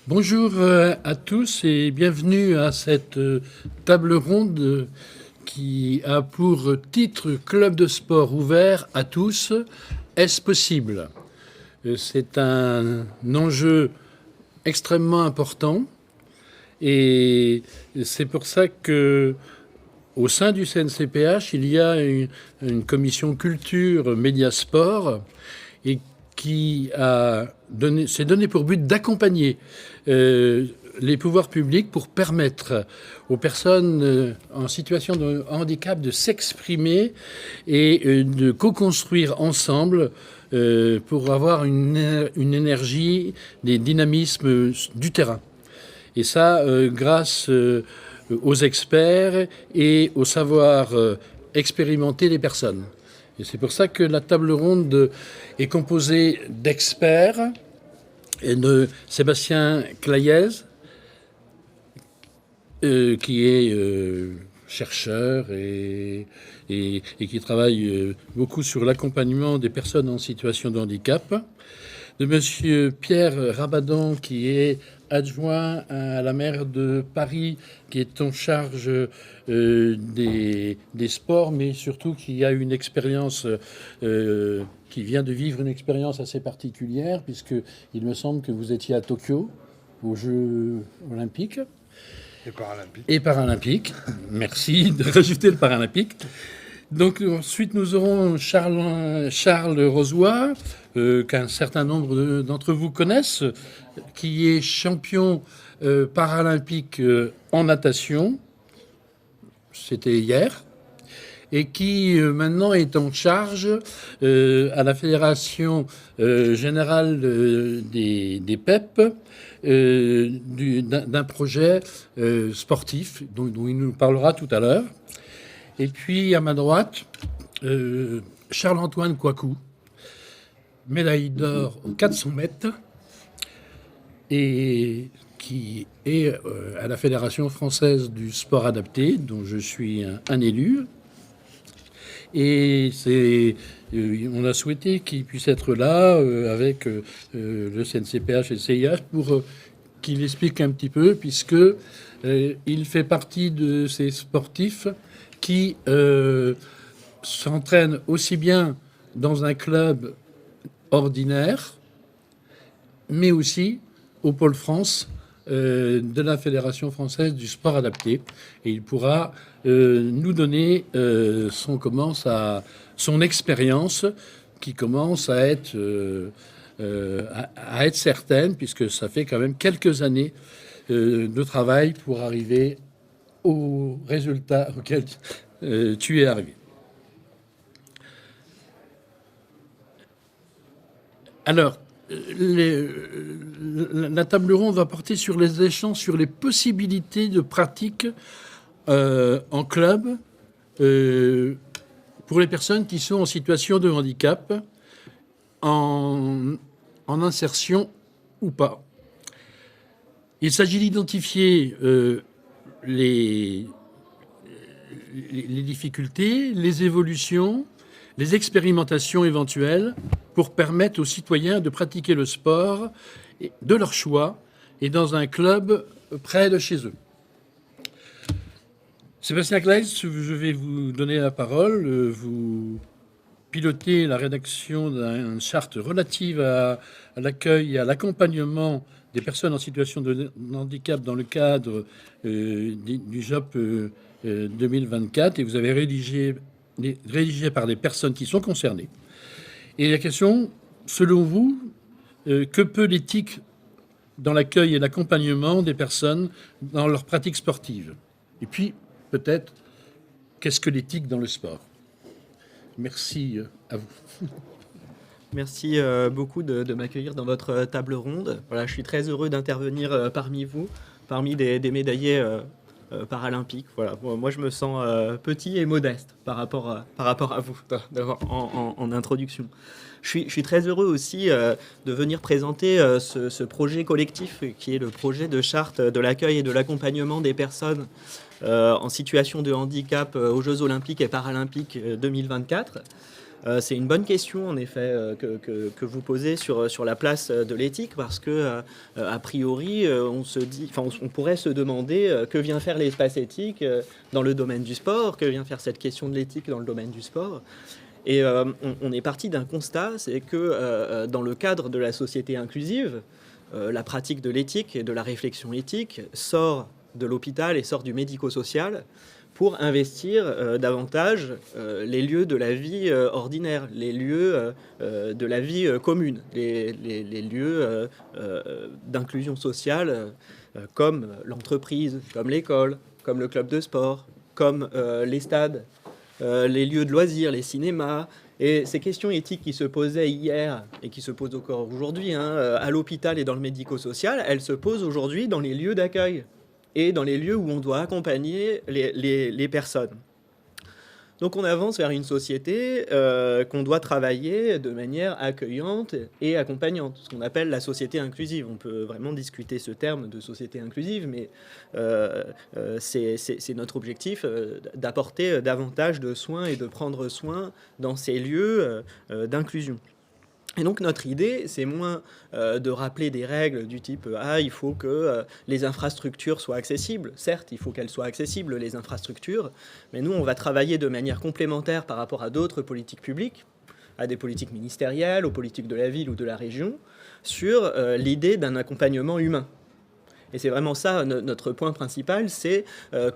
Bonjour à tous et bienvenue à cette table ronde qui a pour titre Club de sport ouvert à tous. Est-ce possible? C'est un enjeu extrêmement important et c'est pour ça que au sein du CNCPH, il y a une commission culture, médias, sport et qui s'est donné pour but d'accompagner les pouvoirs publics pour permettre aux personnes en situation de handicap de s'exprimer et de co-construire ensemble pour avoir une énergie, des dynamismes du terrain. Et ça, grâce aux experts et au savoir expérimenter des personnes. Et c'est pour ça que la table ronde est composée d'experts et de Sébastien Claillez, qui est chercheur et qui travaille beaucoup sur l'accompagnement des personnes en situation de handicap, de monsieur Pierre Rabadan, qui est adjoint à la maire de Paris, qui est en charge des sports, mais surtout qui a une expérience, qui vient de vivre une expérience assez particulière, puisque il me semble que vous étiez à Tokyo, aux Jeux olympiques. Et paralympiques. Merci de rajouter le paralympique. Donc ensuite nous aurons Charles Rozoy, qu'un certain nombre d'entre vous connaissent, qui est champion paralympique en natation, c'était hier, et qui maintenant est en charge à la Fédération générale des PEP d'un projet sportif dont il nous parlera tout à l'heure. Et puis à ma droite, Charles-Antoine Kouakou, médaille d'or aux 400 mètres, et qui est à la Fédération française du sport adapté, dont je suis un élu. Et on a souhaité qu'il puisse être là avec le CNCPH et le CIH pour qu'il explique un petit peu, puisque il fait partie de ces sportifs qui s'entraînent aussi bien dans un club ordinaire, mais aussi au Pôle France de la Fédération française du sport adapté. Et il pourra nous donner son expérience qui commence à être certaine, puisque ça fait quand même quelques années de travail pour arriver au résultat auquel tu es arrivé. Alors, la table ronde va porter sur les échanges, sur les possibilités de pratique en club pour les personnes qui sont en situation de handicap, en insertion ou pas. Il s'agit d'identifier les difficultés, les évolutions, les expérimentations éventuelles pour permettre aux citoyens de pratiquer le sport de leur choix et dans un club près de chez eux. Sébastien Claes, je vais vous donner la parole. Vous pilotez la rédaction d'une charte relative à l'accueil et à l'accompagnement des personnes en situation de handicap dans le cadre du JOP 2024, et vous avez rédigé par des personnes qui sont concernées. Et la question, selon vous, que peut l'éthique dans l'accueil et l'accompagnement des personnes dans leur pratique sportive? Et puis, peut-être, qu'est-ce que l'éthique dans le sport? Merci à vous. Merci beaucoup de m'accueillir dans votre table ronde. Voilà, je suis très heureux d'intervenir parmi vous, parmi des médaillés paralympiques. Voilà, moi je me sens petit et modeste par rapport à vous en introduction. Je suis très heureux aussi de venir présenter ce projet collectif qui est le projet de charte de l'accueil et de l'accompagnement des personnes en situation de handicap aux Jeux olympiques et paralympiques 2024. C'est une bonne question, en effet, que vous posez sur la place de l'éthique, parce que, a priori, on pourrait se demander que vient faire l'espace éthique dans le domaine du sport, que vient faire cette question de l'éthique dans le domaine du sport. Et on est parti d'un constat, c'est que dans le cadre de la société inclusive, la pratique de l'éthique et de la réflexion éthique sort de l'hôpital et sort du médico-social pour investir davantage les lieux de la vie ordinaire, les lieux de la vie commune, les lieux d'inclusion sociale comme l'entreprise, comme l'école, comme le club de sport, comme les stades, les lieux de loisirs, les cinémas. Et ces questions éthiques qui se posaient hier et qui se posent encore aujourd'hui à l'hôpital et dans le médico-social, elles se posent aujourd'hui dans les lieux d'accueil et dans les lieux où on doit accompagner les personnes. Donc on avance vers une société qu'on doit travailler de manière accueillante et accompagnante, ce qu'on appelle la société inclusive. On peut vraiment discuter ce terme de société inclusive, mais c'est notre objectif d'apporter davantage de soins et de prendre soin dans ces lieux d'inclusion. Et donc notre idée, c'est moins de rappeler des règles du type il faut que les infrastructures soient accessibles. Certes, il faut qu'elles soient accessibles, les infrastructures, mais nous, on va travailler de manière complémentaire par rapport à d'autres politiques publiques, à des politiques ministérielles, aux politiques de la ville ou de la région, sur l'idée d'un accompagnement humain. Et c'est vraiment ça notre point principal, c'est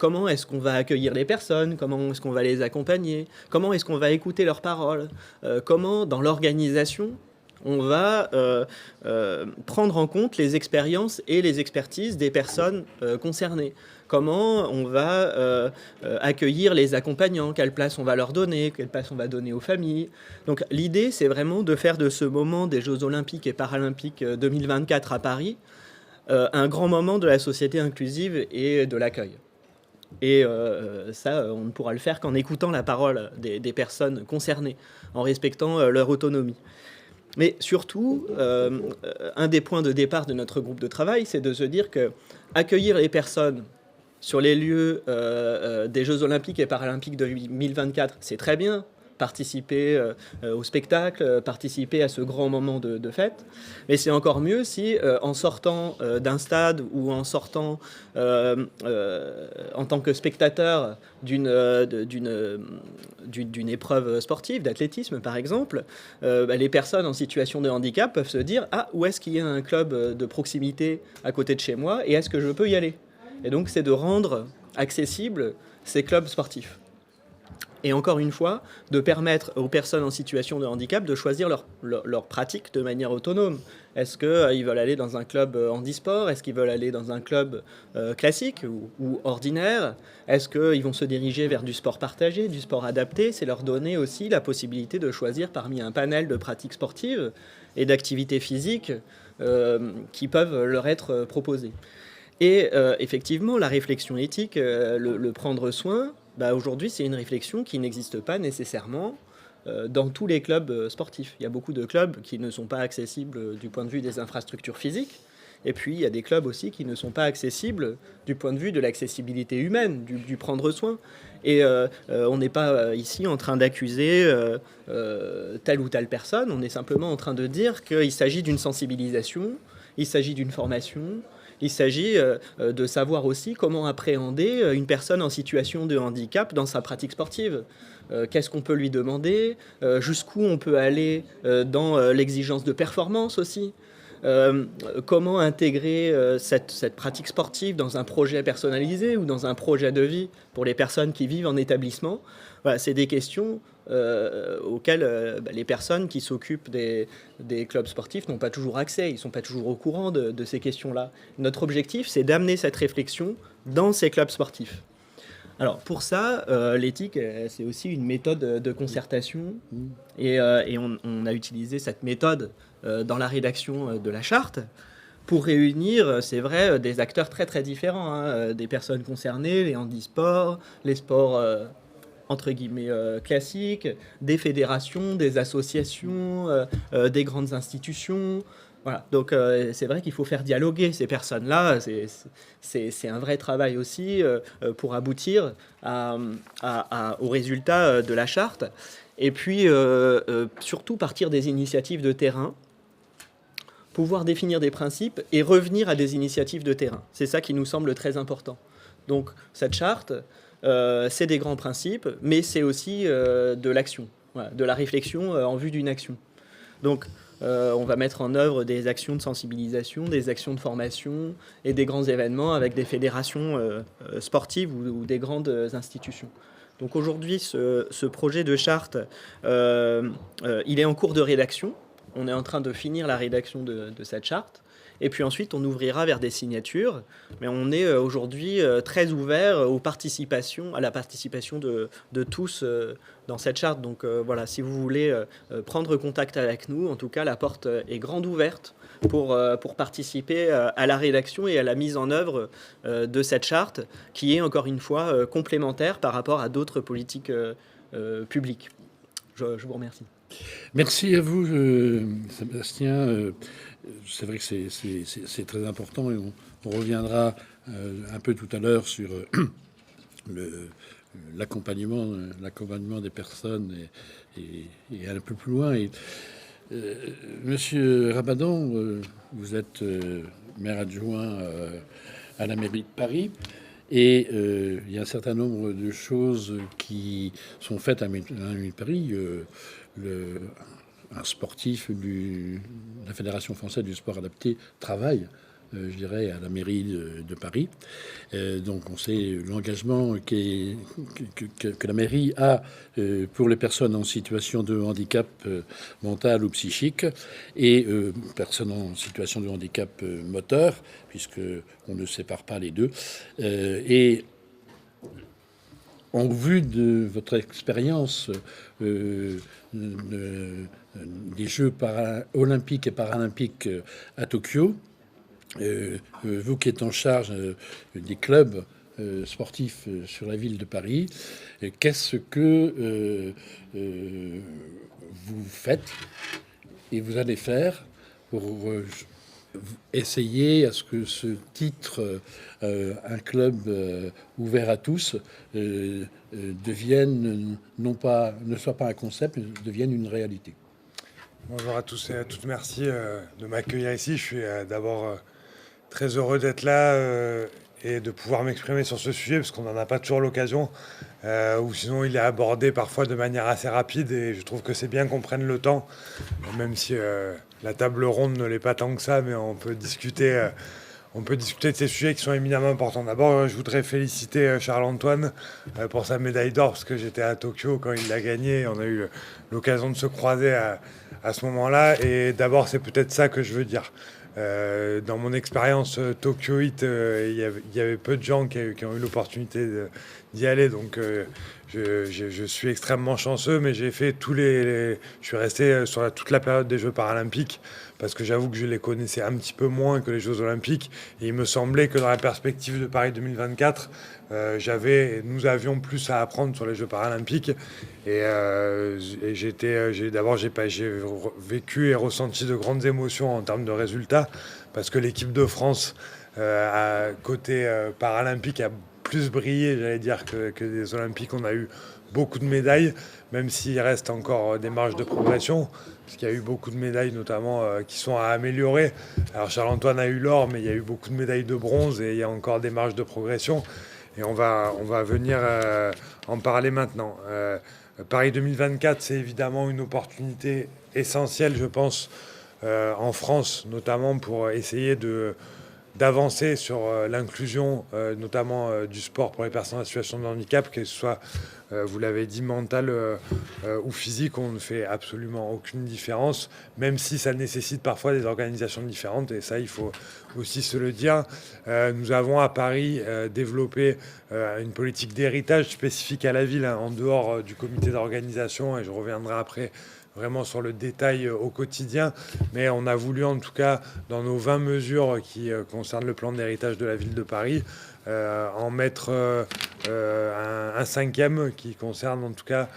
comment est-ce qu'on va accueillir les personnes, comment est-ce qu'on va les accompagner, comment est-ce qu'on va écouter leurs paroles, comment dans l'organisation on va prendre en compte les expériences et les expertises des personnes concernées. Comment on va accueillir les accompagnants, quelle place on va leur donner, quelle place on va donner aux familles. Donc l'idée, c'est vraiment de faire de ce moment des Jeux Olympiques et Paralympiques 2024 à Paris un grand moment de la société inclusive et de l'accueil. Et ça, on ne pourra le faire qu'en écoutant la parole des personnes concernées, en respectant leur autonomie. Mais surtout, un des points de départ de notre groupe de travail, c'est de se dire que accueillir les personnes sur les lieux des Jeux Olympiques et Paralympiques de 2024, c'est très bien. Participer au spectacle, participer à ce grand moment de fête. Mais c'est encore mieux si, en sortant d'un stade ou en sortant en tant que spectateur d'une épreuve sportive, d'athlétisme par exemple, les personnes en situation de handicap peuvent se dire « Ah, où est-ce qu'il y a un club de proximité à côté de chez moi et est-ce que je peux y aller ?» Et donc c'est de rendre accessibles ces clubs sportifs. Et encore une fois, de permettre aux personnes en situation de handicap de choisir leur pratique de manière autonome. Est-ce qu'ils veulent aller dans un club handisport? Est-ce qu'ils veulent aller dans un club classique ou ordinaire? Est-ce qu'ils vont se diriger vers du sport partagé, du sport adapté? C'est leur donner aussi la possibilité de choisir parmi un panel de pratiques sportives et d'activités physiques qui peuvent leur être proposées. Et effectivement, la réflexion éthique, le prendre soin, aujourd'hui, c'est une réflexion qui n'existe pas nécessairement dans tous les clubs sportifs. Il y a beaucoup de clubs qui ne sont pas accessibles du point de vue des infrastructures physiques. Et puis, il y a des clubs aussi qui ne sont pas accessibles du point de vue de l'accessibilité humaine, du prendre soin. Et on n'est pas ici en train d'accuser telle ou telle personne. On est simplement en train de dire qu'il s'agit d'une sensibilisation, il s'agit d'une formation. Il s'agit de savoir aussi comment appréhender une personne en situation de handicap dans sa pratique sportive. Qu'est-ce qu'on peut lui demander, jusqu'où on peut aller dans l'exigence de performance aussi. Comment intégrer cette pratique sportive dans un projet personnalisé ou dans un projet de vie pour les personnes qui vivent en établissement. Voilà, c'est des questions auxquelles les personnes qui s'occupent des clubs sportifs n'ont pas toujours accès, ils ne sont pas toujours au courant de ces questions-là. Notre objectif, c'est d'amener cette réflexion dans ces clubs sportifs. Alors pour ça, l'éthique, c'est aussi une méthode de concertation et on a utilisé cette méthode dans la rédaction de la charte pour réunir, c'est vrai, des acteurs très très différents, des personnes concernées, les handisports, les sports entre guillemets classiques, des fédérations, des associations, des grandes institutions. Voilà, donc c'est vrai qu'il faut faire dialoguer ces personnes-là. C'est un vrai travail aussi pour aboutir au résultat de la charte. Et puis surtout partir des initiatives de terrain, pouvoir définir des principes et revenir à des initiatives de terrain. C'est ça qui nous semble très important. Donc cette charte, c'est des grands principes, mais c'est aussi de l'action, voilà, de la réflexion en vue d'une action. Donc on va mettre en œuvre des actions de sensibilisation, des actions de formation et des grands événements avec des fédérations sportives ou des grandes institutions. Donc aujourd'hui, ce projet de charte, il est en cours de rédaction. On est en train de finir la rédaction de cette charte. Et puis ensuite, on ouvrira vers des signatures. Mais on est aujourd'hui très ouvert à la participation de tous dans cette charte. Donc voilà, si vous voulez prendre contact avec nous, en tout cas, la porte est grande ouverte pour participer à la rédaction et à la mise en œuvre de cette charte, qui est encore une fois complémentaire par rapport à d'autres politiques publiques. Je vous remercie. Merci à vous, Sébastien. C'est vrai que c'est très important et on reviendra un peu tout à l'heure sur l'accompagnement des personnes et un peu plus loin. Monsieur Rabadan, vous êtes maire adjoint à la mairie de Paris. Et il y a un certain nombre de choses qui sont faites à la mairie de Paris. Un sportif de la Fédération française du sport adapté travaille, je dirais, à la mairie de Paris. Donc on sait l'engagement que la mairie a pour les personnes en situation de handicap mental ou psychique et personnes en situation de handicap moteur, puisque on ne sépare pas les deux. Et en vue de votre expérience des Jeux olympiques et paralympiques à Tokyo, vous qui êtes en charge des clubs sportifs sur la ville de Paris, qu'est-ce que vous faites et vous allez faire pour essayer à ce que ce titre, un club ouvert à tous, devienne ne soit pas un concept, mais devienne une réalité. Bonjour à tous et à toutes, merci de m'accueillir ici. Je suis d'abord très heureux d'être là et de pouvoir m'exprimer sur ce sujet, parce qu'on n'en a pas toujours l'occasion, ou sinon il est abordé parfois de manière assez rapide, et je trouve que c'est bien qu'on prenne le temps, même si la table ronde ne l'est pas tant que ça, mais on peut discuter de ces sujets qui sont éminemment importants. D'abord, je voudrais féliciter Charles-Antoine pour sa médaille d'or, parce que j'étais à Tokyo quand il l'a gagné. On a eu l'occasion de se croiser à ce moment-là. Et d'abord, c'est peut-être ça que je veux dire. Dans mon expérience tokyoïte, il y avait peu de gens qui ont eu l'opportunité d'y aller. Donc, je suis extrêmement chanceux, mais j'ai fait je suis resté sur toute la période des Jeux paralympiques, parce que j'avoue que je les connaissais un petit peu moins que les Jeux olympiques. Et il me semblait que dans la perspective de Paris 2024, nous avions plus à apprendre sur les Jeux paralympiques. Et j'ai vécu et ressenti de grandes émotions en termes de résultats, parce que l'équipe de France, côté paralympique, a plus brillé, j'allais dire, que des Olympiques. On a eu beaucoup de médailles, même s'il reste encore des marges de progression, parce qu'il y a eu beaucoup de médailles, notamment, qui sont à améliorer. Alors Charles-Antoine a eu l'or, mais il y a eu beaucoup de médailles de bronze, et il y a encore des marges de progression. Et on va venir en parler maintenant. Paris 2024, c'est évidemment une opportunité essentielle, je pense, en France, notamment pour essayer d'avancer sur l'inclusion, notamment du sport pour les personnes en situation de handicap, que ce soit, vous l'avez dit, mental ou physique. On ne fait absolument aucune différence, même si ça nécessite parfois des organisations différentes, et ça, il faut aussi se le dire. Nous avons à Paris développé une politique d'héritage spécifique à la ville, hein, en dehors du comité d'organisation, et je reviendrai après vraiment sur le détail au quotidien, mais on a voulu, en tout cas, dans nos 20 mesures qui concernent le plan d'héritage de la ville de Paris, en mettre un cinquième qui concerne en tout cas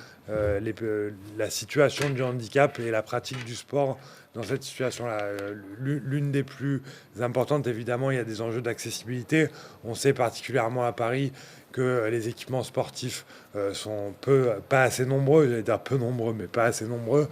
la situation du handicap et la pratique du sport dans cette situation-là. L'une des plus importantes, évidemment, il y a des enjeux d'accessibilité. On sait particulièrement à Paris que les équipements sportifs sont pas assez nombreux, j'allais dire peu nombreux, mais pas assez nombreux,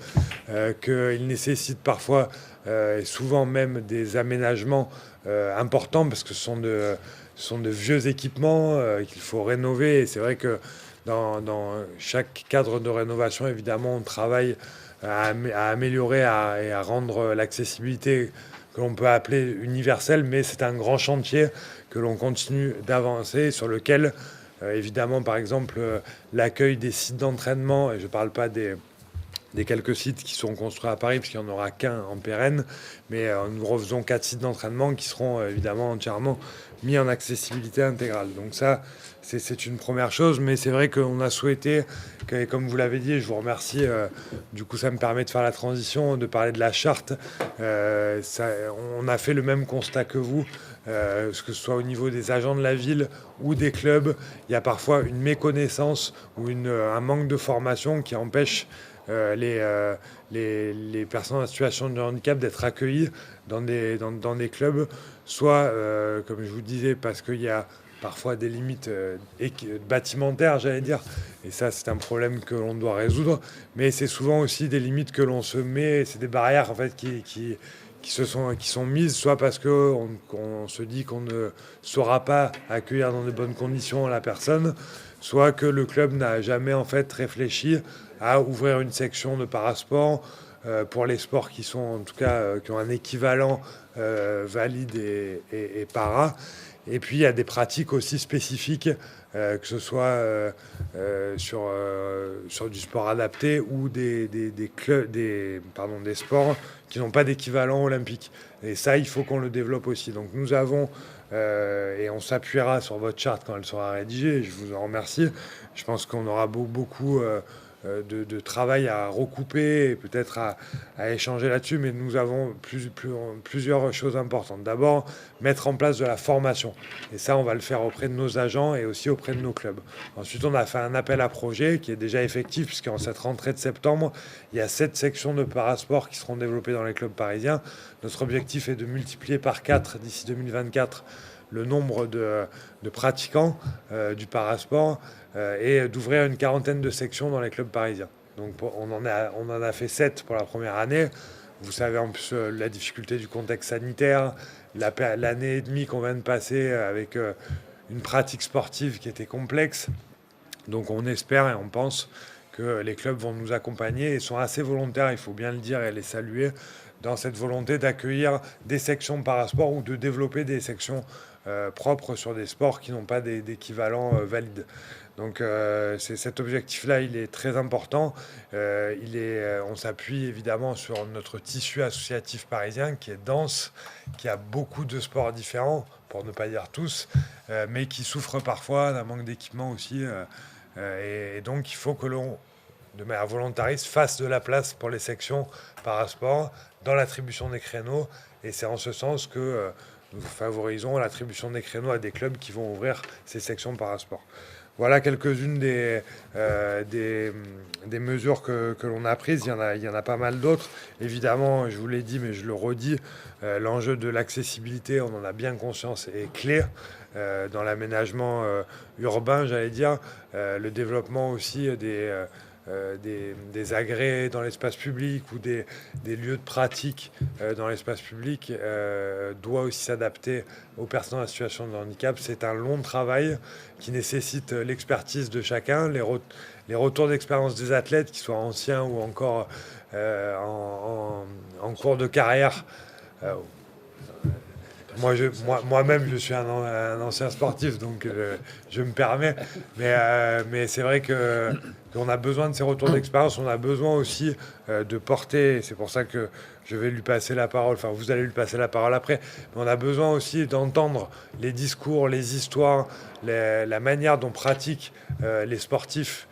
qu'ils nécessitent parfois et souvent même des aménagements importants parce que ce sont de vieux équipements qu'il faut rénover. Et c'est vrai que dans chaque cadre de rénovation, évidemment, on travaille à améliorer et à rendre l'accessibilité que l'on peut appeler universelle, mais c'est un grand chantier que l'on continue d'avancer, sur lequel, évidemment, par exemple, l'accueil des sites d'entraînement, et je ne parle pas des quelques sites qui sont construits à Paris, puisqu'il n'y en aura qu'un en pérenne, mais nous refaisons 4 sites d'entraînement qui seront évidemment entièrement mis en accessibilité intégrale. Donc ça, c'est une première chose, mais c'est vrai qu'on a souhaité, que, comme vous l'avez dit, et je vous remercie, du coup ça me permet de faire la transition, de parler de la charte. On a fait le même constat que vous, que ce soit au niveau des agents de la ville ou des clubs, il y a parfois une méconnaissance ou un manque de formation qui empêche les personnes en situation de handicap d'être accueillies dans des clubs, soit, comme je vous disais, parce qu'il y a parfois des limites bâtimentaires, j'allais dire, et ça c'est un problème que l'on doit résoudre, mais c'est souvent aussi des limites que l'on se met, c'est des barrières en fait qui sont mises, soit parce qu'on se dit qu'on ne saura pas accueillir dans de bonnes conditions la personne, soit que le club n'a jamais en fait réfléchi à ouvrir une section de parasport pour les sports qui sont en tout cas qui ont un équivalent valide et para. Et puis il y a des pratiques aussi spécifiques, que ce soit sur du sport adapté ou des sports qui n'ont pas d'équivalent olympique. Et ça, il faut qu'on le développe aussi. Donc nous avons, et on s'appuiera sur votre charte quand elle sera rédigée, je vous en remercie. Je pense qu'on aura beaucoup de travail à recouper et peut-être à échanger là-dessus, mais nous avons plusieurs choses importantes. D'abord, mettre en place de la formation. Et ça, on va le faire auprès de nos agents et aussi auprès de nos clubs. Ensuite, on a fait un appel à projet qui est déjà effectif, puisqu'en cette rentrée de septembre, il y a 7 sections de parasport qui seront développées dans les clubs parisiens. Notre objectif est de multiplier par 4 d'ici 2024 le nombre de pratiquants du parasport et d'ouvrir une 40aine de sections dans les clubs parisiens. Donc on en a fait 7 pour la première année. Vous savez en plus la difficulté du contexte sanitaire, l'année et demie qu'on vient de passer avec une pratique sportive qui était complexe. Donc on espère et on pense que les clubs vont nous accompagner et sont assez volontaires, il faut bien le dire et les saluer, dans cette volonté d'accueillir des sections parasport ou de développer des sections propres sur des sports qui n'ont pas d'équivalent valide. Donc cet objectif-là, il est très important. On s'appuie évidemment sur notre tissu associatif parisien qui est dense, qui a beaucoup de sports différents, pour ne pas dire tous, mais qui souffre parfois d'un manque d'équipement aussi. Et donc il faut que l'on, de manière volontariste, fasse de la place pour les sections parasport dans l'attribution des créneaux. Et c'est en ce sens que nous favorisons l'attribution des créneaux à des clubs qui vont ouvrir ces sections parasport. Voilà quelques-unes des mesures que l'on a prises. Il y en a pas mal d'autres. Évidemment, je vous l'ai dit, mais je le redis, l'enjeu de l'accessibilité, on en a bien conscience, est clé dans l'aménagement urbain, j'allais dire. Le développement aussi des agrès dans l'espace public ou des lieux de pratique dans l'espace public doit aussi s'adapter aux personnes en situation de handicap. C'est un long travail qui nécessite l'expertise de chacun, les retours d'expérience des athlètes, qu'ils soient anciens ou encore en cours de carrière. Moi-même, je suis un ancien sportif, donc je me permets. Mais c'est vrai qu'on a besoin de ces retours d'expérience. On a besoin aussi de porter, c'est pour ça que je vais lui passer la parole, enfin vous allez lui passer la parole après, mais on a besoin aussi d'entendre les discours, les histoires, la manière dont pratiquent les sportifs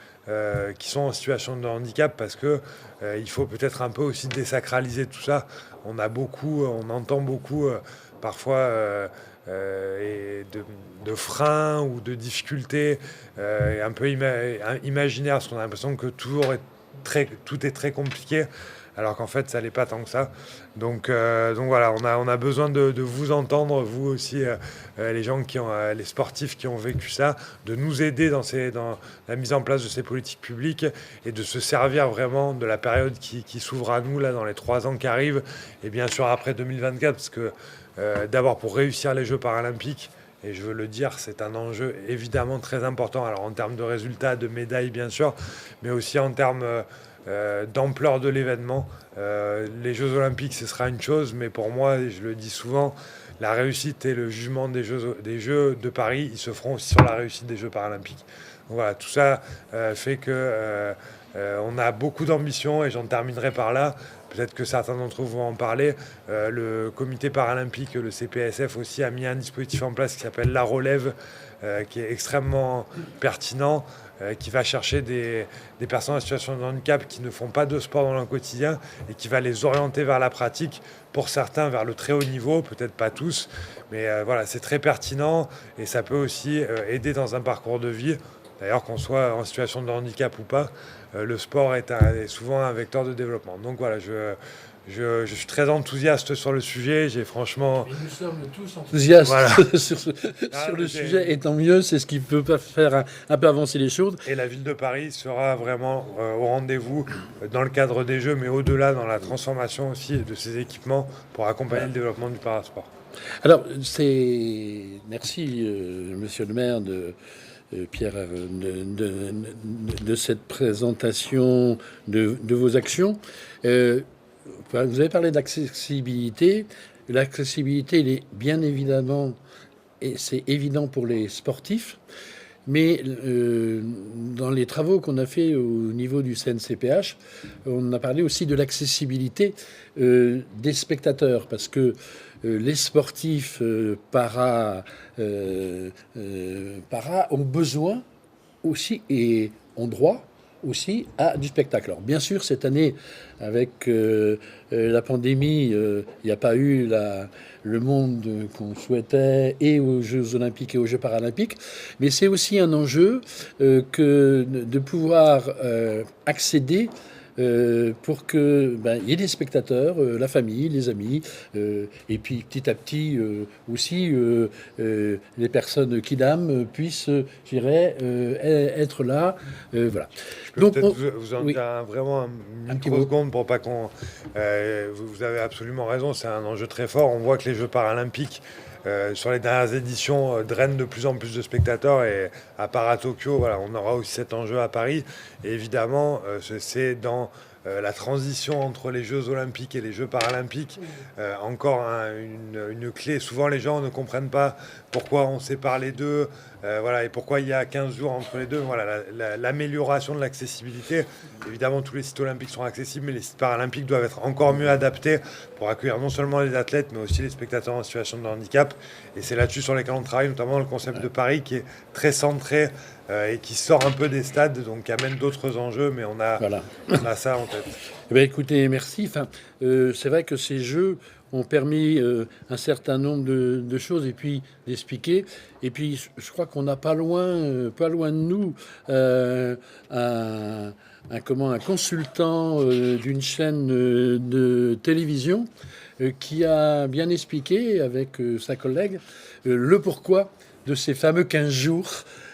qui sont en situation de handicap, parce que il faut peut-être un peu aussi désacraliser tout ça. On entend beaucoup parfois et de freins ou de difficultés un peu imaginaires, parce qu'on a l'impression que tout est très compliqué, alors qu'en fait, ça n'est pas tant que ça. Donc voilà, on a besoin de vous entendre, vous aussi, les gens les sportifs qui ont vécu ça, de nous aider dans la mise en place de ces politiques publiques et de se servir vraiment de la période qui s'ouvre à nous, là, dans les 3 ans qui arrivent, et bien sûr après 2024, parce que d'abord pour réussir les Jeux paralympiques, et je veux le dire, c'est un enjeu évidemment très important, alors en termes de résultats, de médailles bien sûr, mais aussi en termes d'ampleur de l'événement. Les Jeux Olympiques, ce sera une chose, mais pour moi, je le dis souvent, la réussite et le jugement des Jeux de Paris, ils se feront aussi sur la réussite des Jeux paralympiques. Donc voilà, tout ça fait que on a beaucoup d'ambition, et j'en terminerai par là. Peut-être que certains d'entre vous vont en parler. Le comité paralympique, le CPSF aussi, a mis un dispositif en place qui s'appelle La Relève, qui est extrêmement pertinent, qui va chercher des personnes en situation de handicap qui ne font pas de sport dans leur quotidien et qui va les orienter vers la pratique, pour certains vers le très haut niveau, peut-être pas tous, mais voilà, c'est très pertinent, et ça peut aussi aider dans un parcours de vie. D'ailleurs, qu'on soit en situation de handicap ou pas, le sport est souvent un vecteur de développement. Donc voilà, je suis très enthousiaste sur le sujet. J'ai franchement... Et nous sommes tous enthousiastes Voilà. sur le sujet, et tant mieux, c'est ce qui peut pas faire un peu avancer les choses. Et la ville de Paris sera vraiment au rendez-vous dans le cadre des Jeux, mais au-delà, dans la transformation aussi de ces équipements pour accompagner le développement du parasport. Alors, merci, monsieur le maire, Pierre, de cette présentation de vos actions. Vous avez parlé d'accessibilité. L'accessibilité, elle est bien évidemment, et c'est évident pour les sportifs, mais dans les travaux qu'on a fait au niveau du CNCPH, on a parlé aussi de l'accessibilité des spectateurs, parce que les sportifs para ont besoin aussi, et ont droit aussi à du spectacle. Alors bien sûr, cette année, avec la pandémie, il n'y a pas eu le monde qu'on souhaitait, et aux Jeux Olympiques et aux Jeux Paralympiques, mais c'est aussi un enjeu que de pouvoir accéder pour que il y ait des spectateurs, la famille, les amis, et puis petit à petit aussi les personnes qui d'aiment puissent, je dirais, être là. Voilà. Je peux Donc, peut-être vous en oui. dire vraiment Un une petit microseconde pour pas qu'on... vous avez absolument raison, c'est un enjeu très fort. On voit que les Jeux paralympiques, sur les dernières éditions, drainent de plus en plus de spectateurs, et à part à Tokyo, voilà, on aura aussi cet enjeu à Paris. Et évidemment, c'est dans la transition entre les Jeux Olympiques et les Jeux Paralympiques, encore une clé. Souvent, les gens ne comprennent pas pourquoi on sépare les deux, voilà, et pourquoi il y a 15 jours entre les deux. Voilà, l'amélioration de l'accessibilité. Évidemment, tous les sites olympiques sont accessibles, mais les sites paralympiques doivent être encore mieux adaptés pour accueillir non seulement les athlètes, mais aussi les spectateurs en situation de handicap. Et c'est là-dessus sur lesquels on travaille, notamment le concept de Paris, qui est très centré et qui sort un peu des stades, donc qui amène d'autres enjeux, mais on a ça en tête. Eh bien, écoutez, merci. Enfin, c'est vrai que ces jeux ont permis un certain nombre de choses, et puis d'expliquer. Et puis, je crois qu'on n'a pas loin de nous un consultant d'une chaîne de télévision qui a bien expliqué avec sa collègue le pourquoi de ces fameux 15 jours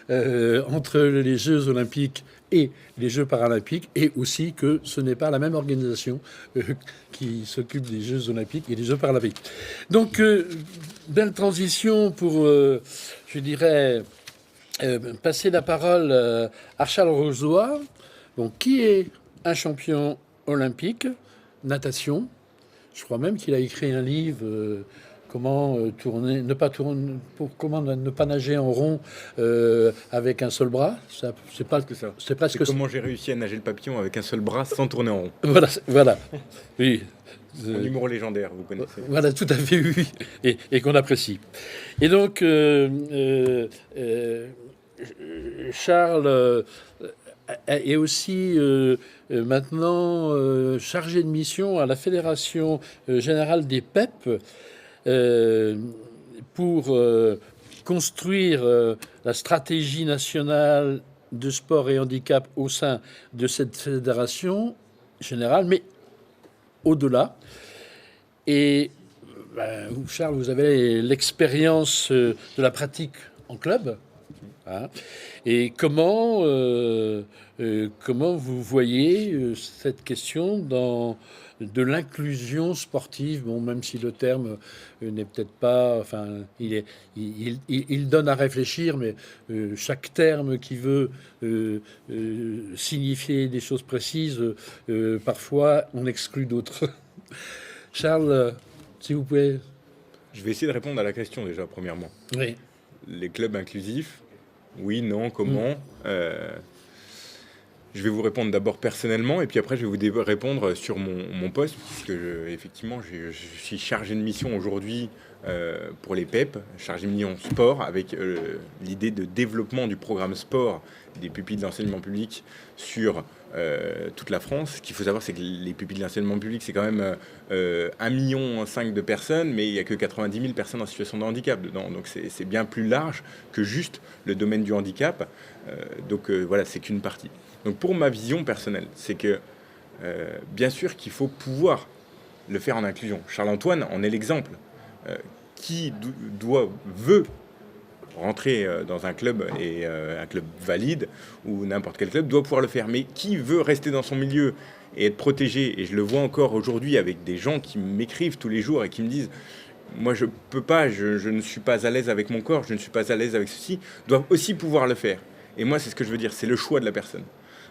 entre les Jeux Olympiques et les Jeux Paralympiques, et aussi que ce n'est pas la même organisation qui s'occupe des Jeux Olympiques et des Jeux Paralympiques. Donc, belle transition pour, je dirais, passer la parole à Charles Rozoy, donc, qui est un champion olympique, natation. Je crois même qu'il a écrit un livre... comment comment ne pas nager en rond avec un seul bras. C'est presque ça. C'est comment j'ai réussi à nager le papillon avec un seul bras sans tourner en rond. Voilà. Oui. Mon humour légendaire, vous connaissez. Voilà, tout à fait, oui. Et qu'on apprécie. Et donc, Charles est aussi maintenant chargé de mission à la Fédération générale des PEP. pour construire la stratégie nationale de sport et handicap au sein de cette fédération générale, mais au-delà. Et vous, Charles, vous avez l'expérience de la pratique en club. Hein, et comment vous voyez cette question de l'inclusion sportive, bon, même si le terme n'est peut-être pas, enfin, il donne à réfléchir, mais chaque terme qui veut signifier des choses précises, parfois on exclut d'autres. Charles, si vous pouvez. Je vais essayer de répondre à la question déjà, premièrement. Oui. Les clubs inclusifs, oui, non, comment Je vais vous répondre d'abord personnellement et puis après je vais vous répondre sur mon poste, puisque effectivement je suis chargé de mission aujourd'hui pour les PEP, chargé de mission sport, avec l'idée de développement du programme sport des pupilles de l'enseignement public sur toute la France. Ce qu'il faut savoir, c'est que les pupilles de l'enseignement public, c'est quand même 1,5 million de personnes, mais il n'y a que 90 000 personnes en situation de handicap dedans. Donc c'est bien plus large que juste le domaine du handicap. Voilà, c'est qu'une partie. Donc pour ma vision personnelle, c'est que bien sûr qu'il faut pouvoir le faire en inclusion. Charles-Antoine en est l'exemple. Qui veut rentrer dans un club, et un club valide, ou n'importe quel club, doit pouvoir le faire. Mais qui veut rester dans son milieu et être protégé, et je le vois encore aujourd'hui avec des gens qui m'écrivent tous les jours et qui me disent « Moi, je peux pas, je ne suis pas à l'aise avec mon corps, je ne suis pas à l'aise avec ceci », doivent aussi pouvoir le faire. Et moi, c'est ce que je veux dire, c'est le choix de la personne.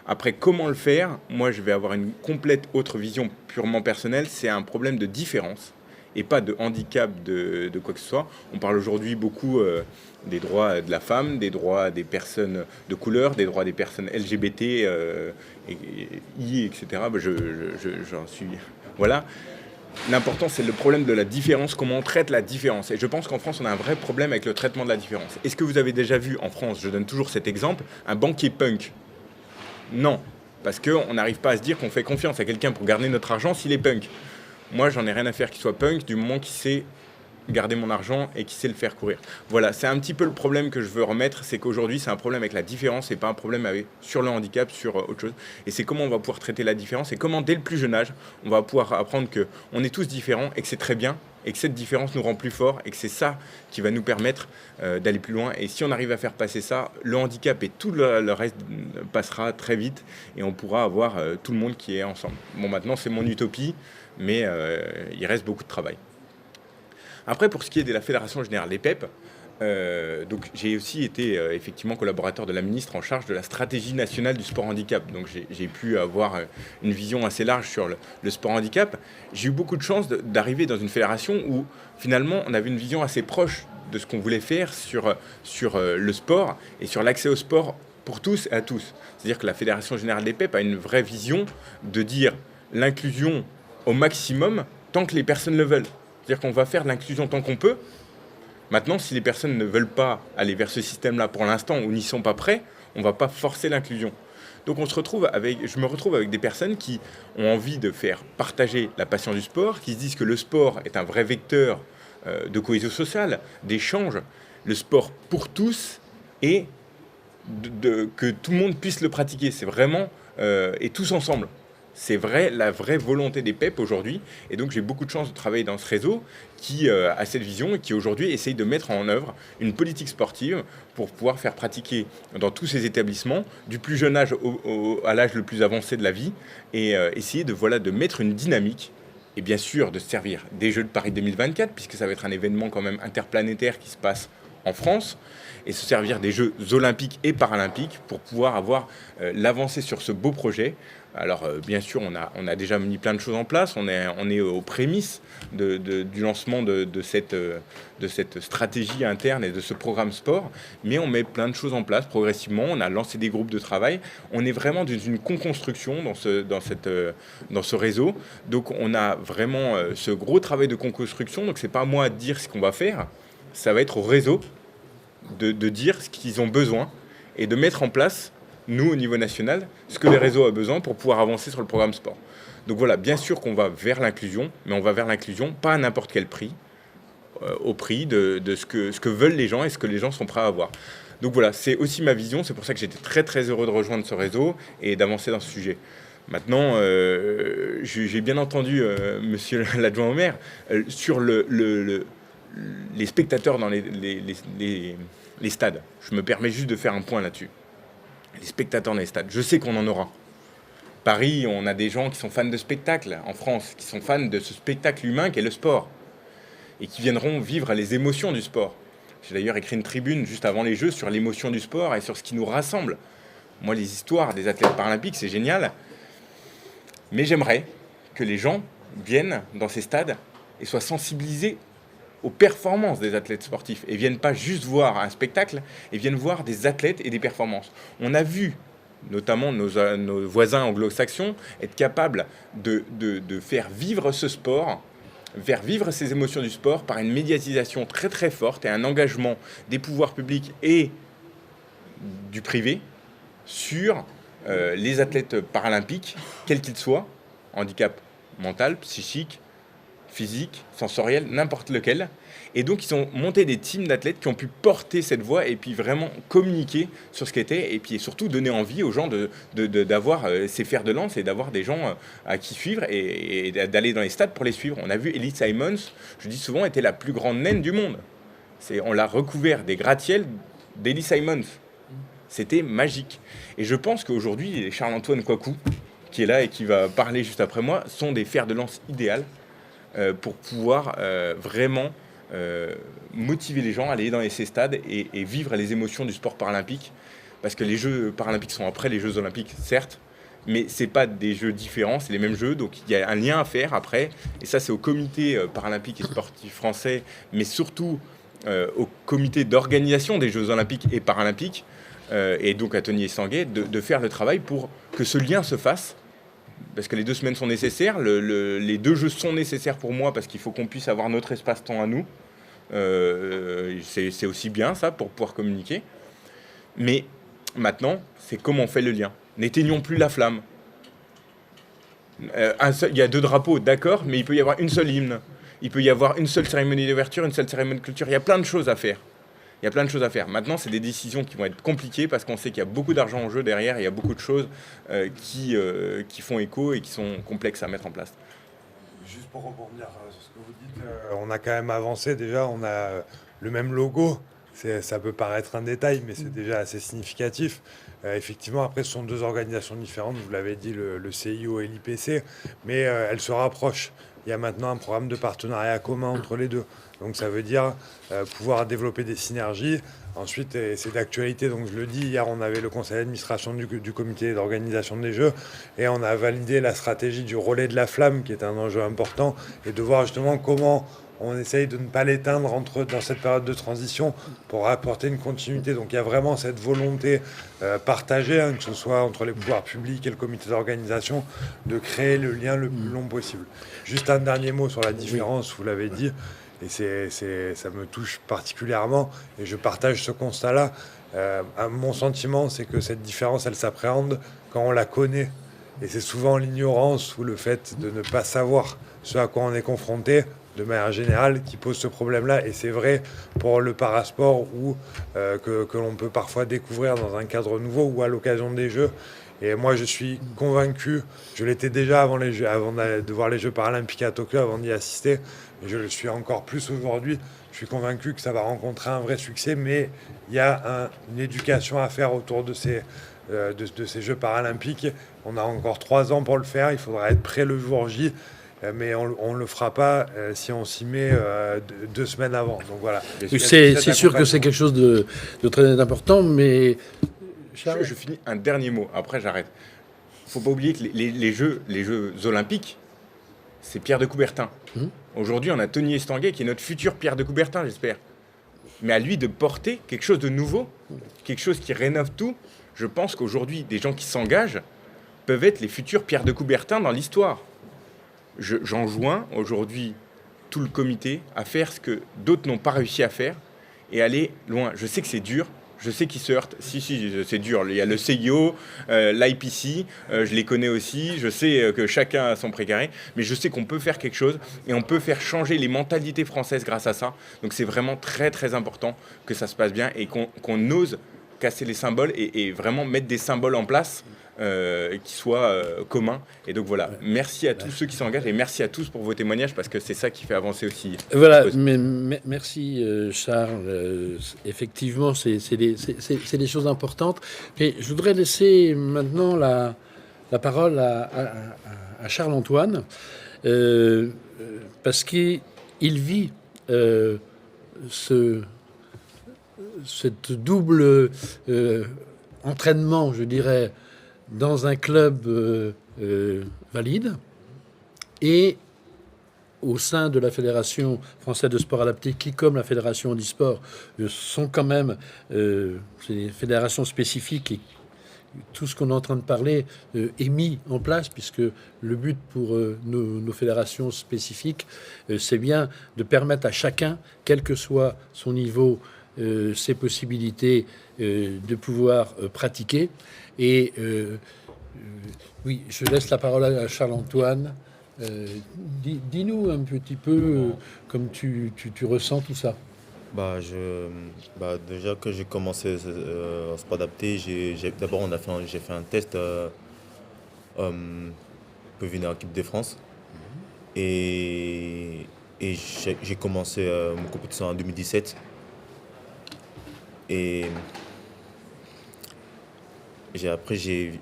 Après, comment le faire? Moi, je vais avoir une complète autre vision purement personnelle. C'est un problème de différence et pas de handicap de quoi que ce soit. On parle aujourd'hui beaucoup des droits de la femme, des droits des personnes de couleur, des droits des personnes LGBT, I, etc. J'en suis... Voilà. L'important, c'est le problème de la différence, comment on traite la différence. Et je pense qu'en France, on a un vrai problème avec le traitement de la différence. Est-ce que vous avez déjà vu en France, je donne toujours cet exemple, un banquier punk? Non, parce qu'on n'arrive pas à se dire qu'on fait confiance à quelqu'un pour garder notre argent s'il est punk. Moi, j'en ai rien à faire qu'il soit punk du moment qu'il sait garder mon argent et qu'il sait le faire courir. Voilà, c'est un petit peu le problème que je veux remettre, c'est qu'aujourd'hui, c'est un problème avec la différence et pas un problème sur le handicap, sur autre chose. Et c'est comment on va pouvoir traiter la différence et comment, dès le plus jeune âge, on va pouvoir apprendre qu'on est tous différents et que c'est très bien et que cette différence nous rend plus forts et que c'est ça qui va nous permettre d'aller plus loin. Et si on arrive à faire passer ça, le handicap et tout le reste passera très vite et on pourra avoir tout le monde qui est ensemble. Bon, maintenant, c'est mon utopie, mais il reste beaucoup de travail. Après, pour ce qui est de la Fédération Générale des PEP, donc j'ai aussi été effectivement collaborateur de la ministre en charge de la stratégie nationale du sport handicap. Donc j'ai pu avoir une vision assez large sur le sport handicap. J'ai eu beaucoup de chance d'arriver dans une fédération où finalement on avait une vision assez proche de ce qu'on voulait faire sur le sport et sur l'accès au sport pour tous et à tous. C'est-à-dire que la Fédération Générale des PEP a une vraie vision de dire l'inclusion au maximum tant que les personnes le veulent. C'est-à-dire qu'on va faire de l'inclusion tant qu'on peut. Maintenant, si les personnes ne veulent pas aller vers ce système-là pour l'instant ou n'y sont pas prêts, on ne va pas forcer l'inclusion. Donc je me retrouve avec des personnes qui ont envie de faire partager la passion du sport, qui se disent que le sport est un vrai vecteur de cohésion sociale, d'échange, le sport pour tous et que tout le monde puisse le pratiquer. C'est vraiment et tous ensemble. C'est vrai, la vraie volonté des PEP aujourd'hui. Et donc, j'ai beaucoup de chance de travailler dans ce réseau qui a cette vision et qui aujourd'hui essaye de mettre en œuvre une politique sportive pour pouvoir faire pratiquer dans tous ces établissements, du plus jeune âge à l'âge le plus avancé de la vie, et essayer de mettre une dynamique et bien sûr de se servir des Jeux de Paris 2024, puisque ça va être un événement quand même interplanétaire qui se passe en France, et se servir des Jeux olympiques et paralympiques pour pouvoir avoir l'avancée sur ce beau projet. Alors bien sûr, on a déjà mis plein de choses en place, on est aux prémices du lancement de cette stratégie interne et de ce programme sport, mais on met plein de choses en place progressivement, on a lancé des groupes de travail, on est vraiment dans une co-construction dans ce réseau, donc on a vraiment ce gros travail de co-construction, donc c'est pas à moi de dire ce qu'on va faire, ça va être au réseau de dire ce qu'ils ont besoin et de mettre en place, nous, au niveau national, ce que les réseaux ont besoin pour pouvoir avancer sur le programme sport. Donc voilà, bien sûr qu'on va vers l'inclusion, mais on va vers l'inclusion pas à n'importe quel prix. au prix de ce que veulent les gens et ce que les gens sont prêts à avoir. Donc voilà, c'est aussi ma vision, c'est pour ça que j'étais très très heureux de rejoindre ce réseau et d'avancer dans ce sujet. Maintenant, j'ai bien entendu monsieur l'adjoint au maire sur les spectateurs dans les stades. Je me permets juste de faire un point là-dessus. Les spectateurs dans les stades, je sais qu'on en aura. Paris, on a des gens qui sont fans de spectacle en France, qui sont fans de ce spectacle humain qu'est le sport et qui viendront vivre les émotions du sport. J'ai d'ailleurs écrit une tribune juste avant les Jeux sur l'émotion du sport et sur ce qui nous rassemble. Moi, les histoires des athlètes paralympiques, c'est génial. Mais j'aimerais que les gens viennent dans ces stades et soient sensibilisés aux performances des athlètes sportifs et viennent pas juste voir un spectacle, et viennent voir des athlètes et des performances. On a vu, notamment nos voisins anglo-saxons, être capables de faire vivre ce sport, faire vivre ces émotions du sport par une médiatisation très très forte et un engagement des pouvoirs publics et du privé sur les athlètes paralympiques, quels qu'ils soient, handicap mental, psychique, physique, sensoriel, n'importe lequel. Et donc, ils ont monté des teams d'athlètes qui ont pu porter cette voix et puis vraiment communiquer sur ce qu'était et puis surtout donner envie aux gens d'avoir ces fers de lance et d'avoir des gens à qui suivre et d'aller dans les stades pour les suivre. On a vu Elise Simons, je dis souvent, était la plus grande naine du monde. On l'a recouvert des gratte-ciels d'Elise Simons. C'était magique. Et je pense qu'aujourd'hui, Charles-Antoine Kouakou, qui est là et qui va parler juste après moi, sont des fers de lance idéales pour pouvoir vraiment motiver les gens à aller dans ces stades et vivre les émotions du sport paralympique. Parce que les Jeux paralympiques sont après les Jeux olympiques, certes, mais ce n'est pas des jeux différents, c'est les mêmes jeux. Donc il y a un lien à faire après. Et ça, c'est au comité paralympique et sportif français, mais surtout au comité d'organisation des Jeux olympiques et paralympiques, et donc à Tony Estanguet, de faire le travail pour que ce lien se fasse. Parce que les 2 semaines sont nécessaires, les 2 jeux sont nécessaires pour moi parce qu'il faut qu'on puisse avoir notre espace-temps à nous. C'est aussi bien ça pour pouvoir communiquer. Mais maintenant, c'est comment on fait le lien. N'éteignons plus la flamme. Il y a 2 drapeaux, d'accord, mais il peut y avoir une seule hymne. Il peut y avoir une seule cérémonie d'ouverture, une seule cérémonie de clôture. Il y a plein de choses à faire. Maintenant, c'est des décisions qui vont être compliquées parce qu'on sait qu'il y a beaucoup d'argent en jeu derrière. Il y a beaucoup de choses qui font écho et qui sont complexes à mettre en place. Juste pour rebondir sur ce que vous dites, on a quand même avancé déjà. On a le même logo. Ça peut paraître un détail, mais c'est déjà assez significatif. Effectivement, après, ce sont 2 organisations différentes. Vous l'avez dit, le CIO et l'IPC, mais elles se rapprochent. Il y a maintenant un programme de partenariat commun entre les 2. Donc ça veut dire pouvoir développer des synergies. Ensuite, c'est d'actualité, donc je le dis, hier on avait le conseil d'administration du comité d'organisation des Jeux et on a validé la stratégie du relais de la flamme qui est un enjeu important et de voir justement comment on essaye de ne pas l'éteindre dans cette période de transition pour apporter une continuité. Donc il y a vraiment cette volonté partagée, que ce soit entre les pouvoirs publics et le comité d'organisation, de créer le lien le plus long possible. Juste un dernier mot sur la différence, vous l'avez dit, et ça me touche particulièrement, et je partage ce constat-là. Mon sentiment, c'est que cette différence, elle s'appréhende quand on la connaît. Et c'est souvent l'ignorance ou le fait de ne pas savoir ce à quoi on est confronté, de manière générale, qui pose ce problème-là. Et c'est vrai pour le parasport que l'on peut parfois découvrir dans un cadre nouveau ou à l'occasion des Jeux. Et moi, je suis convaincu, je l'étais déjà avant de voir les Jeux paralympiques à Tokyo, avant d'y assister, et je le suis encore plus aujourd'hui. Je suis convaincu que ça va rencontrer un vrai succès, mais il y a une éducation à faire autour de ces Jeux paralympiques. On a encore 3 ans pour le faire, il faudra être prêt le jour J, mais on ne le fera pas si on s'y met 2 semaines avant. Donc voilà. C'est sûr que c'est quelque chose de très important, mais... Je finis un dernier mot, après j'arrête. Il ne faut pas oublier que les Jeux olympiques, c'est Pierre de Coubertin. Aujourd'hui, on a Tony Estanguet qui est notre futur Pierre de Coubertin, j'espère. Mais à lui de porter quelque chose de nouveau, quelque chose qui rénove tout. Je pense qu'aujourd'hui, des gens qui s'engagent peuvent être les futurs Pierre de Coubertin dans l'histoire. J'enjoins aujourd'hui tout le comité à faire ce que d'autres n'ont pas réussi à faire et aller loin. Je sais que c'est dur. Je sais qu'ils se heurtent. Si, c'est dur. Il y a le CIO, l'IPC, je les connais aussi. Je sais que chacun a son précaré, mais je sais qu'on peut faire quelque chose et on peut faire changer les mentalités françaises grâce à ça. Donc c'est vraiment très très important que ça se passe bien et qu'on ose casser les symboles et vraiment mettre des symboles en place qui soient communs. Et donc voilà, merci à tous ceux qui s'engagent et merci à tous pour vos témoignages parce que c'est ça qui fait avancer aussi. Voilà, merci Charles. Effectivement, c'est des choses importantes. Et je voudrais laisser maintenant la parole à Charles-Antoine, parce qu'il vit cette double entraînement, je dirais, dans un club valide et au sein de la Fédération française de sport adapté, qui, comme la Fédération handisport, sont quand même des fédérations spécifiques et tout ce qu'on est en train de parler est mis en place, puisque le but pour nos fédérations spécifiques, c'est bien de permettre à chacun, quel que soit son niveau, ses possibilités, de pouvoir pratiquer. Et oui, je laisse la parole à Charles-Antoine. Dis-nous un petit peu comme tu ressens tout ça. Déjà que j'ai commencé à sport adapté, d'abord j'ai fait un test pour venir en équipe de France. Et j'ai commencé mon compétition en 2017. Et après j'ai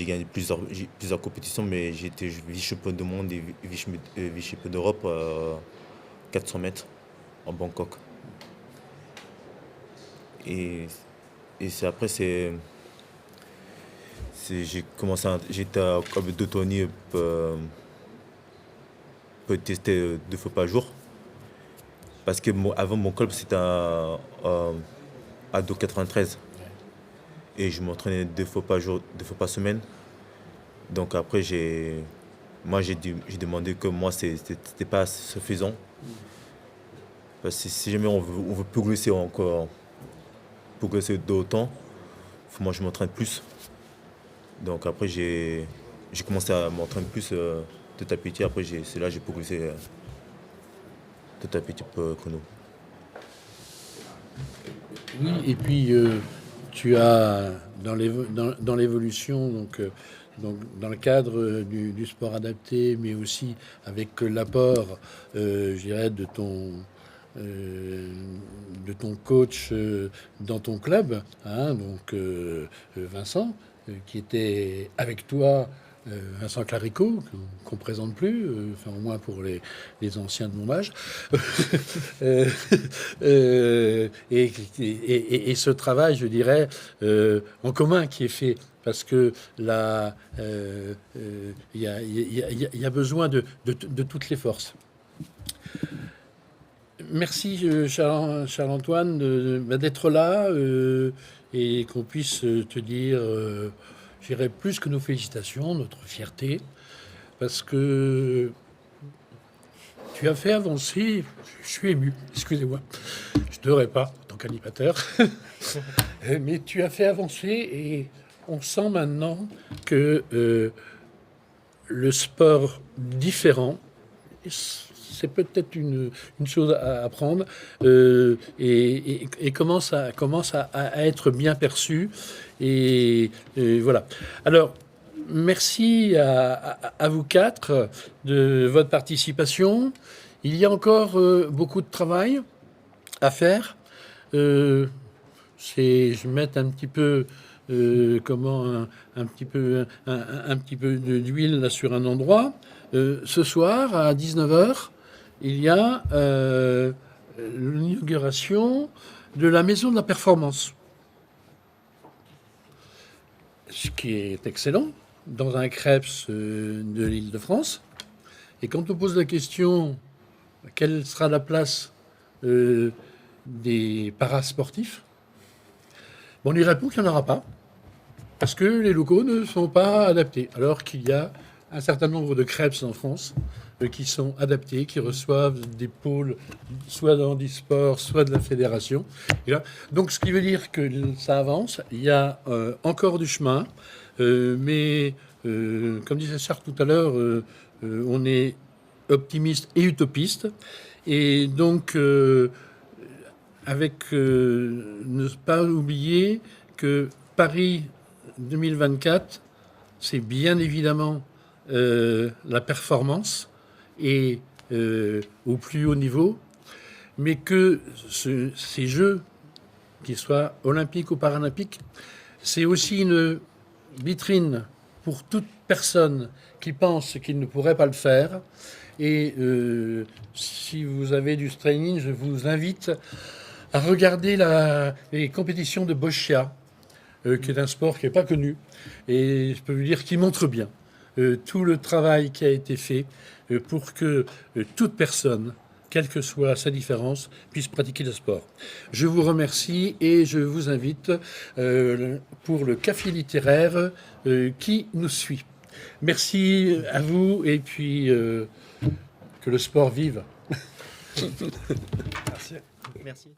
gagné plusieurs compétitions, mais j'ai été vice-champion du monde et vice-champion d'Europe 400 mètres en Bangkok. Et j'étais à club de Tony pour tester 2 fois par jour. Parce que avant mon club c'était à 2,93. Et je m'entraînais 2 fois par jour, 2 fois par semaine. Donc après, j'ai demandé que moi, c'était pas suffisant. Parce que si jamais on veut progresser encore, progresser d'autant, faut moi je m'entraîne plus. Donc après, j'ai commencé à m'entraîner plus petit à petit. Après, c'est là que j'ai progressé petit à petit chrono. Oui, et puis tu as dans l'évolution, donc dans le cadre du sport adapté, mais aussi avec l'apport, je dirais, de ton coach dans ton club, hein, donc Vincent, qui était avec toi. Vincent Clarico, qu'on ne présente plus, enfin au moins pour les anciens de mon âge, et ce travail, je dirais, en commun qui est fait, parce que là, il y a besoin de toutes les forces. Merci Charles-Antoine d'être là et qu'on puisse te dire... je dirais plus que nos félicitations, notre fierté, parce que tu as fait avancer, je suis ému, excusez-moi, je ne devrais pas en tant qu'animateur, mais tu as fait avancer et on sent maintenant que le sport différent, c'est peut-être une chose à apprendre et commence à être bien perçu. Et voilà. Alors, merci à vous quatre de votre participation. Il y a encore beaucoup de travail à faire. Je vais mettre un petit peu... un petit peu d'huile là sur un endroit. Ce soir, à 19h, il y a l'inauguration de la Maison de la Performance. Ce qui est excellent, dans un Crêpes de l'Île-de-France. Et quand on pose la question, quelle sera la place des parasportifs, on y répond qu'il n'y en aura pas, parce que les locaux ne sont pas adaptés, alors qu'il y a un certain nombre de crêpes en France qui sont adaptés, qui reçoivent des pôles, soit dans d'e-sport, soit de la fédération. Et là, donc, ce qui veut dire que ça avance. Il y a encore du chemin, mais comme disait Charles tout à l'heure, on est optimiste et utopiste. Et donc, ne pas oublier que Paris 2024, c'est bien évidemment la performance et au plus haut niveau, mais que ces Jeux, qu'ils soient olympiques ou paralympiques, c'est aussi une vitrine pour toute personne qui pense qu'il ne pourrait pas le faire. Et si vous avez du training, je vous invite à regarder les compétitions de Boccia, qui est un sport qui n'est pas connu, et je peux vous dire qu'il montre bien tout le travail qui a été fait pour que toute personne, quelle que soit sa différence, puisse pratiquer le sport. Je vous remercie et je vous invite pour le café littéraire qui nous suit. Merci à vous et puis que le sport vive. Merci. Merci.